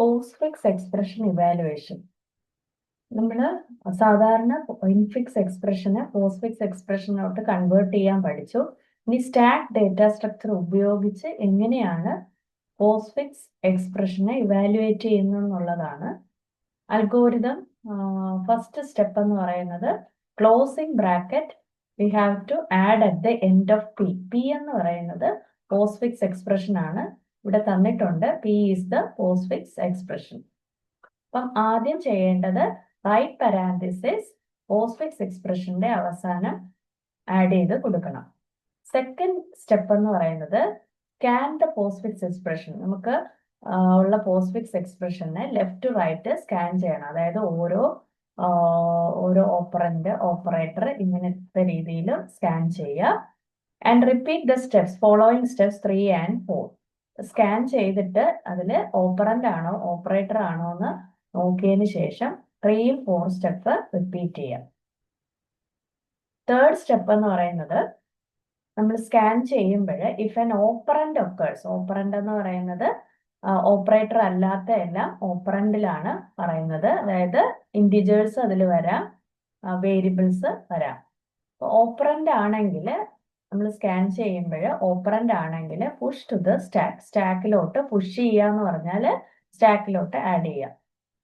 Postfix expression evaluation. നമ്മൾ സാധാരണ infix എക്സ്പ്രഷനെ postfix എക്സ്പ്രഷനോട്ട് convert ചെയ്യാൻ പഠിച്ചു. ഇനി സ്റ്റാക്ക് ഡേറ്റ സ്ട്രക്ചർ ഉപയോഗിച്ച് എങ്ങനെയാണ് പോസ്റ്റ്ഫിക്സ് എക്സ്പ്രഷനെ ഇവാലുവേറ്റ് ചെയ്യുന്നത് എന്നുള്ളതാണ്. അൽഗോരിതം ഫസ്റ്റ് സ്റ്റെപ്പ് എന്ന് പറയുന്നത് closing bracket we have to add at the end of P. P എന്ന് പറയുന്നത് പോസ്റ്റ്ഫിക്സ് എക്സ്പ്രഷൻ ആണ്. ഇവിടെ തന്നിട്ടുണ്ട് P is the postfix expression. അപ്പം ആദ്യം ചെയ്യേണ്ടത് റൈറ്റ് പാരാന്തസിസ് പോസ്റ്റ്ഫിക്സ് എക്സ്പ്രഷന്റെ അവസാനം ആഡ് ചെയ്ത് കൊടുക്കണം. സെക്കൻഡ് സ്റ്റെപ്പ് എന്ന് പറയുന്നത് സ്കാൻ ദ പോസ്റ്റ്ഫിക്സ് എക്സ്പ്രഷൻ. നമുക്ക് ഉള്ള പോസ്റ്റ്ഫിക്സ് എക്സ്പ്രഷനെ ലെഫ്റ്റ് ടു റൈറ്റ് സ്കാൻ ചെയ്യണം. അതായത് ഓരോ ഓപ്പറന്റ് ഓപ്പറേറ്റർ ഇങ്ങനത്തെ രീതിയിൽ സ്കാൻ ചെയ്യുക. And repeat the steps following steps 3 and 4. Scan ചെയ്തിട്ട് അതിൽ ഓപ്പറന്റ് ആണോ ഓപ്പറേറ്റർ ആണോ എന്ന് നോക്കിയതിന് ശേഷം 3 and 4 സ്റ്റെപ്പ് റിപ്പീറ്റ് ചെയ്യാം. തേർഡ് സ്റ്റെപ്പ് എന്ന് പറയുന്നത് നമ്മൾ സ്കാൻ ചെയ്യുമ്പോൾ if an operant occurs, operant എന്ന് പറയുന്നത് ഓപ്പറേറ്റർ അല്ലാത്ത എല്ലാം ഓപ്പറന്റിലാണ് പറയുന്നത്. അതായത് ഇൻഡിജേഴ്സ് അതിൽ വരാം, വേരിയബിൾസ് വരാം. ഓപ്പറന്റ് ആണെങ്കിൽ നമ്മൾ സ്കാൻ ചെയ്യുമ്പോൾ ഓപ്പറന്റ് ആണെങ്കിൽ പുഷ് ടു ദ സ്റ്റാക്ക്, സ്റ്റാക്കിലോട്ട് പുഷ് ചെയ്യുക എന്ന് പറഞ്ഞാൽ സ്റ്റാക്കിലോട്ട് ആഡ് ചെയ്യാം.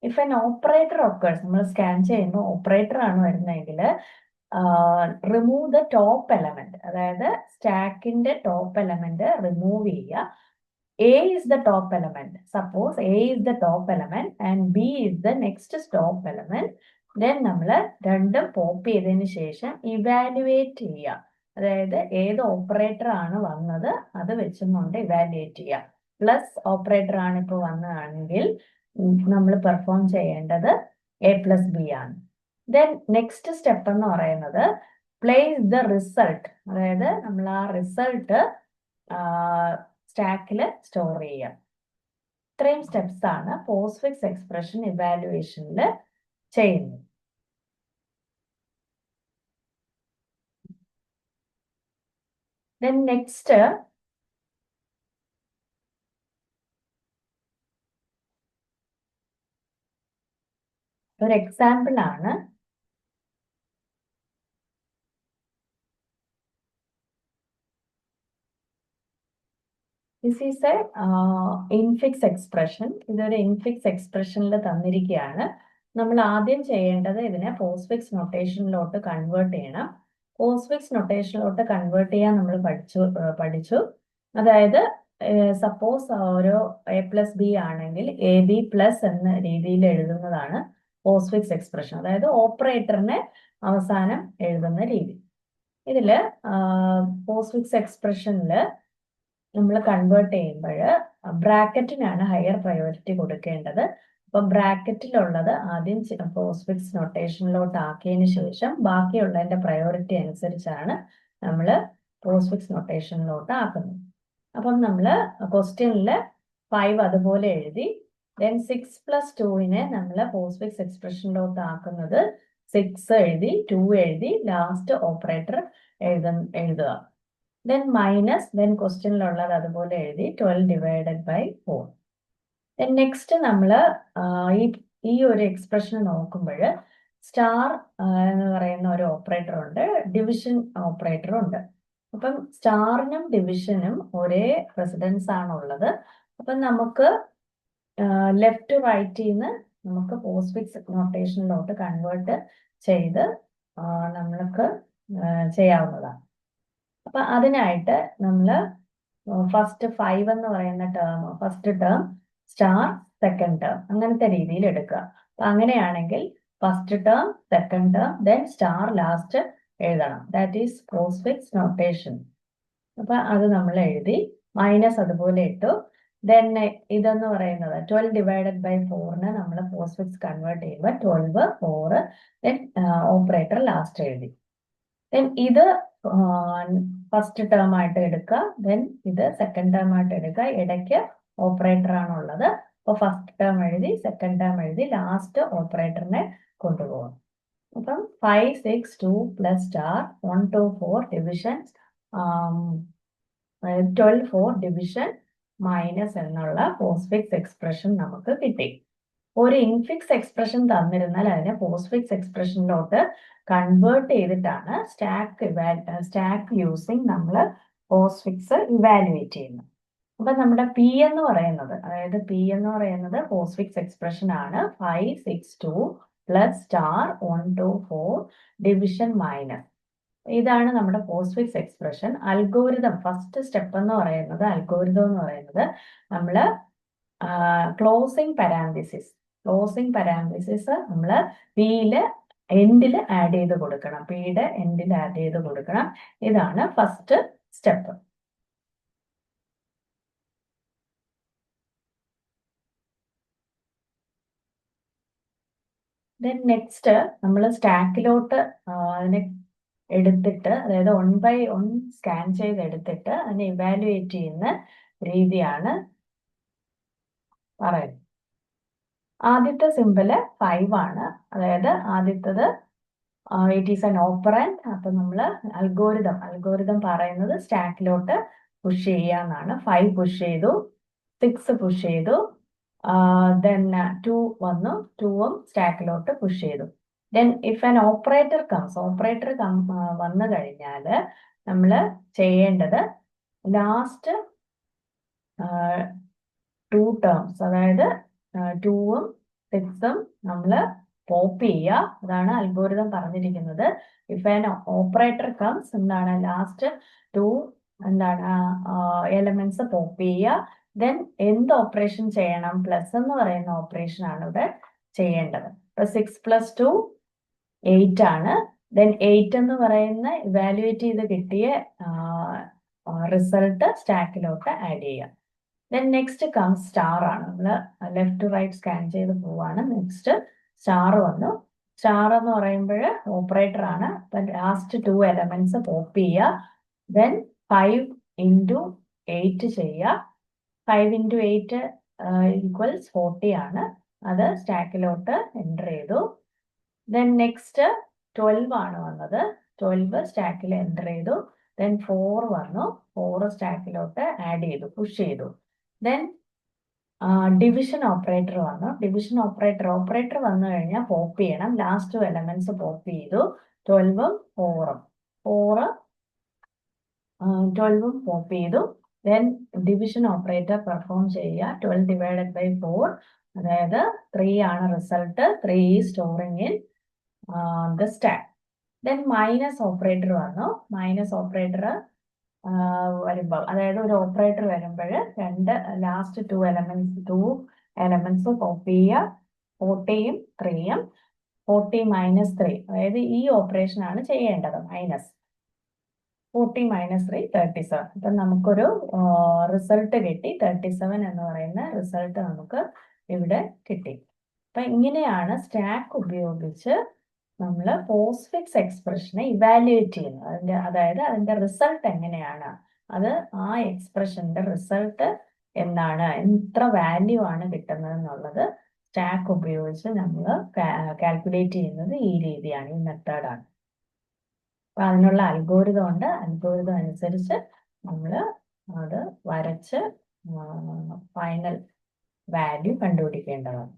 ഇഫ് ആൻ ഓപ്പറേറ്റർ ഒക്കേഴ്സ്, നമ്മൾ സ്കാൻ ചെയ്യുമ്പോൾ ഓപ്പറേറ്റർ ആണ് വരുന്നതെങ്കിൽ റിമൂവ് ദ ടോപ്പ് എലമെന്റ്, അതായത് സ്റ്റാക്കിന്റെ ടോപ്പ് എലമെന്റ് റിമൂവ് ചെയ്യുക. A is the top element. Suppose A is the top element and B is the next top element. Then നമ്മൾ രണ്ടും pop ചെയ്തതിന് ശേഷം ഇവാലുവേറ്റ് ചെയ്യുക. അതായത് ഏത് ഓപ്പറേറ്റർ ആണ് വന്നത് അത് വെച്ചുകൊണ്ട് ഇവാലുവേറ്റ് ചെയ്യുക. പ്ലസ് ഓപ്പറേറ്റർ ആണ് ഇപ്പോൾ വന്നതാണെങ്കിൽ നമ്മൾ പെർഫോം ചെയ്യേണ്ടത് A+B ആണ്. ദെൻ നെക്സ്റ്റ് സ്റ്റെപ്പ് എന്ന് പറയുന്നത് പ്ലേസ് ദ റിസൾട്ട്. അതായത് നമ്മൾ ആ റിസൾട്ട് സ്റ്റാക്കിൽ സ്റ്റോർ ചെയ്യാം. ഇത്രയും സ്റ്റെപ്സ് ആണ് പോസ്റ്റ്ഫിക്സ് എക്സ്പ്രഷൻ ഇവാലുവേഷനിൽ ചെയ്യുന്നത്. ദെൻ നെക്സ്റ്റ് ഒരു എക്സാമ്പിൾ ആണ്. This is A infix expression. ഇതൊരു ഇൻഫിക്സ് എക്സ്പ്രഷനിൽ തന്നിരിക്കുകയാണ്. നമ്മൾ ആദ്യം ചെയ്യേണ്ടത് ഇതിനെ പോസ്റ്റ്ഫിക്സ് നൊട്ടേഷനിലോട്ട് കൺവേർട്ട് ചെയ്യണം. പോസ്റ്റ്ഫിക്സ് നൊട്ടേഷനിലോട്ട് കൺവേർട്ട് ചെയ്യാൻ നമ്മൾ പഠിച്ചു. അതായത് സപ്പോസ് ഒരു A+B ആണെങ്കിൽ AB+ എന്ന രീതിയിൽ എഴുതുന്നതാണ് പോസ്റ്റ്ഫിക്സ് എക്സ്പ്രഷൻ. അതായത് ഓപ്പറേറ്ററിനെ അവസാനം എഴുതുന്ന രീതി. ഇതിൽ പോസ്റ്റ്ഫിക്സ് എക്സ്പ്രഷനിൽ നമ്മൾ കൺവേർട്ട് ചെയ്യുമ്പോൾ ബ്രാക്കറ്റിനാണ് ഹയർ പ്രയോറിറ്റി കൊടുക്കേണ്ടത്. അപ്പൊ ബ്രാക്കറ്റിലുള്ളത് ആദ്യം പോസ്റ്റ്ഫിക്സ് നൊട്ടേഷനിലോട്ട് ആക്കിയതിന് ശേഷം ബാക്കിയുള്ളതിന്റെ പ്രയോറിറ്റി അനുസരിച്ചാണ് നമ്മൾ പോസ്റ്റ്ഫിക്സ് നൊട്ടേഷനിലോട്ട് ആക്കുന്നത്. അപ്പം നമ്മൾ ക്വസ്റ്റ്യനിൽ 5 അതുപോലെ എഴുതി. ദെൻ 6+2 നമ്മൾ പോസ്റ്റ്ഫിക്സ് എക്സ്പ്രഷനിലോട്ട് ആക്കുന്നത് 6 എഴുതി, 2 എഴുതി, ലാസ്റ്റ് ഓപ്പറേറ്റർ എഴുതുക. ദെൻ മൈനസ്, ദെൻ ക്വസ്റ്റ്യനിലുള്ളത് അതുപോലെ എഴുതി 12 divided by 4. ദെൻ നെക്സ്റ്റ് നമ്മൾ ഈ ഒരു എക്സ്പ്രഷൻ നോക്കുമ്പോൾ സ്റ്റാർ എന്ന് പറയുന്ന ഒരു ഓപ്പറേറ്റർ ഉണ്ട്, ഡിവിഷൻ ഓപ്പറേറ്റർ ഉണ്ട്. അപ്പം സ്റ്റാറിനും ഡിവിഷനും ഒരേ പ്രസിഡൻസ് ആണുള്ളത്. അപ്പം നമുക്ക് ലെഫ്റ്റ് ടു റൈറ്റിൽ നിന്ന് നമുക്ക് പോസ്റ്റ്ഫിക്സ് നൊട്ടേഷനിലോട്ട് കൺവേർട്ട് ചെയ്ത് നമ്മൾക്ക് ചെയ്യാവുന്നതാണ്. അപ്പൊ അതിനായിട്ട് നമ്മൾ ഫസ്റ്റ് 5 എന്ന് പറയുന്ന term, first term star, second term, അങ്ങനത്തെ രീതിയിൽ എടുക്കുക. അപ്പൊ അങ്ങനെയാണെങ്കിൽ first term, second term, then star last എഴുതണം. That is postfix notation. അപ്പൊ അത് നമ്മൾ എഴുതി, മൈനസ് അതുപോലെ ഇട്ടു. ദെൻ ഇതെന്ന് പറയുന്നത് 12 divided by 4 നമ്മൾ പോസ്റ്റ്ഫിക്സ് കൺവേർട്ട് ചെയ്യുമ്പോൾ 12, 4, ദെൻ ഓപ്പറേറ്റർ ലാസ്റ്റ് എഴുതി. ദെൻ ഇത് ഫസ്റ്റ് ടേം ആയിട്ട് എടുക്കുക, ദെൻ ഇത് സെക്കൻഡ് ടേം ആയിട്ട് എടുക്കുക. ഇടയ്ക്ക് ഓപ്പറേറ്റർ ആണുള്ളത്. അപ്പൊ ഫസ്റ്റ് ടേം എഴുതി, സെക്കൻഡ് ടേം എഴുതി, ലാസ്റ്റ് ഓപ്പറേറ്ററിനെ കൊണ്ടുപോകും. അപ്പം 5, 6, 2 plus star 1, 2, 4 division, 12, 4 division, minus എന്നുള്ള പോസ്റ്റ്ഫിക്സ് എക്സ്പ്രഷൻ നമുക്ക് കിട്ടി. ഒരു ഇൻഫിക്സ് എക്സ്പ്രഷൻ തന്നിരുന്നാൽ അതിനെ പോസ്റ്റ്ഫിക്സ് എക്സ്പ്രഷനിലോട്ട് കൺവേർട്ട് ചെയ്തിട്ടാണ് സ്റ്റാക്ക് യൂസിങ് നമ്മൾ പോസ്റ്റ്ഫിക്സ് ഇവാലുവേറ്റ് ചെയ്യുന്നത്. അപ്പൊ നമ്മുടെ പി എന്ന് പറയുന്നത്, അതായത് പി എന്ന് പറയുന്നത് പോസ്റ്റ്ഫിക്സ് എക്സ്പ്രഷൻ ആണ്. 562 പ്ലസ് സ്റ്റാർ 124 ഡിവിഷൻ മൈനസ്. ഇതാണ് നമ്മുടെ postfix expression. Algorithm first step എന്ന് പറയുന്നത്, അൽഗോരിതം എന്ന് പറയുന്നത് നമ്മൾ ക്ലോസിംഗ് പാരാന്തസിസ് നമ്മൾ പിയില് എൻഡിൽ ആഡ് ചെയ്ത് കൊടുക്കണം. പിയുടെ എൻഡിൽ ആഡ് ചെയ്ത് കൊടുക്കണം. ഇതാണ് ഫസ്റ്റ് സ്റ്റെപ്പ്. ദെൻ നെക്സ്റ്റ് നമ്മൾ സ്റ്റാക്കിലോട്ട് അതിനെ എടുത്തിട്ട്, അതായത് 1 by 1 സ്കാൻ ചെയ്ത് എടുത്തിട്ട് അതിനെ ഇവാലുവേറ്റ് ചെയ്യുന്ന രീതിയാണ് പറയുന്നത്. ആദ്യത്തെ സിമ്പിള് 5 ആണ്. അതായത് ആദ്യത്തത് ഇറ്റ് ഈസ് എൻ ഓപ്പറൻഡ്. അപ്പൊ നമ്മൾ അൽഗോരിതം പറയുന്നത് സ്റ്റാക്കിലോട്ട് പുഷ് ചെയ്യാന്നാണ്. 5 പുഷ് ചെയ്തു, 6 പുഷ് ചെയ്തു, ദെൻ 2 വന്നു, 2ഉം സ്റ്റാക്കിലോട്ട് പുഷ് ചെയ്തു. ദെൻ ഇഫ് ആൻ ഓപ്പറേറ്റർ വന്നു കഴിഞ്ഞാൽ നമ്മൾ ചെയ്യേണ്ടത് ലാസ്റ്റ് 2 ടേംസ്, അതായത് 2ഉം 6ഉം നമ്മൾ പോപ്പ് ചെയ്യുക. അതാണ് അൽഗോരിതം പറഞ്ഞിരിക്കുന്നത്. ഇഫ് ആൻ ഓപ്പറേറ്റർ കംസ് എന്താണ് ലാസ്റ്റ് 2 എന്താണ് എലമെന്റ്സ് പോപ്പ് ചെയ്യുക. ദെൻ എന്ത് ഓപ്പറേഷൻ ചെയ്യണം? പ്ലസ് എന്ന് പറയുന്ന ഓപ്പറേഷൻ ആണ് ഇവിടെ ചെയ്യേണ്ടത്. ഇപ്പൊ 6 + 2 8 ആണ്. ദെൻ 8 എന്ന് പറയുന്ന ഇവാലുവേറ്റ് ചെയ്ത് കിട്ടിയ റിസൾട്ട് സ്റ്റാക്കിലോട്ട് ആഡ് ചെയ്യുക. ദെൻ നെക്സ്റ്റ് കംസ് സ്റ്റാർ ആണ്. നമ്മൾ ലെഫ്റ്റ് ടു റൈറ്റ് സ്കാൻ ചെയ്ത് പോവാണ്. നെക്സ്റ്റ് സ്റ്റാർ വന്നു. സ്റ്റാർ എന്ന് പറയുമ്പോൾ ഓപ്പറേറ്റർ ആണ്. ലാസ്റ്റ് 2 എലമെന്റ്സ് പോപ്പ് ചെയ്യുക. ദെൻ 5 × 8 ചെയ്യുക. 5 × 8 ഈക്വൽസ് 40 ആണ്. അത് സ്റ്റാക്കിലോട്ട് എൻ്റർ ചെയ്തു. ദെൻ നെക്സ്റ്റ് 12 ആണ് വന്നത്. 12 സ്റ്റാക്കിൽ എൻ്റർ ചെയ്തു. ദെൻ 4 വന്നു. 4 സ്റ്റാക്കിലോട്ട് ആഡ് ചെയ്തു, പുഷ് ചെയ്തു. ദെൻ ഡിവിഷൻ ഓപ്പറേറ്റർ വന്നു. ഡിവിഷൻ ഓപ്പറേറ്റർ വന്നു കഴിഞ്ഞാൽ പോപ്പ് ചെയ്യണം. ലാസ്റ്റ് 2 എലമെന്റ്സ് പോപ്പ് ചെയ്തു. 12ഉം 4ഉം 12ഉം പോപ്പ് ചെയ്തു. ദെൻ ഡിവിഷൻ ഓപ്പറേറ്റർ പെർഫോം ചെയ്യുക. 12 ഡിവൈഡഡ് ബൈ 4, അതായത് 3 ആണ് result. 3 is storing in the stack. Then minus operator വന്നു. മൈനസ് ഓപ്പറേറ്റർ വരുമ്പോൾ, അതായത് ഒരു ഓപ്പറേറ്റർ വരുമ്പോൾ ലാസ്റ്റ് 2 എലമെന്റ്സ് കോപ്പി ചെയ്യുക. 40ഉം 3ഉം. 40 - 3, അതായത് ഈ ഓപ്പറേഷൻ ആണ് ചെയ്യേണ്ടത്. -40 - 3 37. അപ്പൊ നമുക്കൊരു റിസൾട്ട് കിട്ടി. 37 എന്ന് പറയുന്ന റിസൾട്ട് നമുക്ക് ഇവിടെ കിട്ടി. അപ്പൊ ഇങ്ങനെയാണ് സ്റ്റാക്ക് ഉപയോഗിച്ച് നമ്മൾ പോസ്റ്റ്ഫിക്സ് എക്സ്പ്രഷനെ ഇവാലുവേറ്റ് ചെയ്യുന്നത്. അതായത് അതിന്റെ റിസൾട്ട് എങ്ങനെയാണ്, അത് ആ എക്സ്പ്രഷന്റെ റിസൾട്ട് എന്താണ്, എത്ര വാല്യൂ ആണ് കിട്ടുന്നത് എന്നുള്ളത് സ്റ്റാക്ക് ഉപയോഗിച്ച് നമ്മൾ കാൽക്കുലേറ്റ് ചെയ്യുന്നത് ഈ രീതിയാണ്, ഈ മെത്തേഡാണ്. അപ്പൊ അതിനുള്ള അൽഗോരിതം ഉണ്ട്. അൽഗോരിതം അനുസരിച്ച് നമ്മൾ അത് വരച്ച് ഫൈനൽ വാല്യൂ കണ്ടുപിടിക്കേണ്ടതാണ്.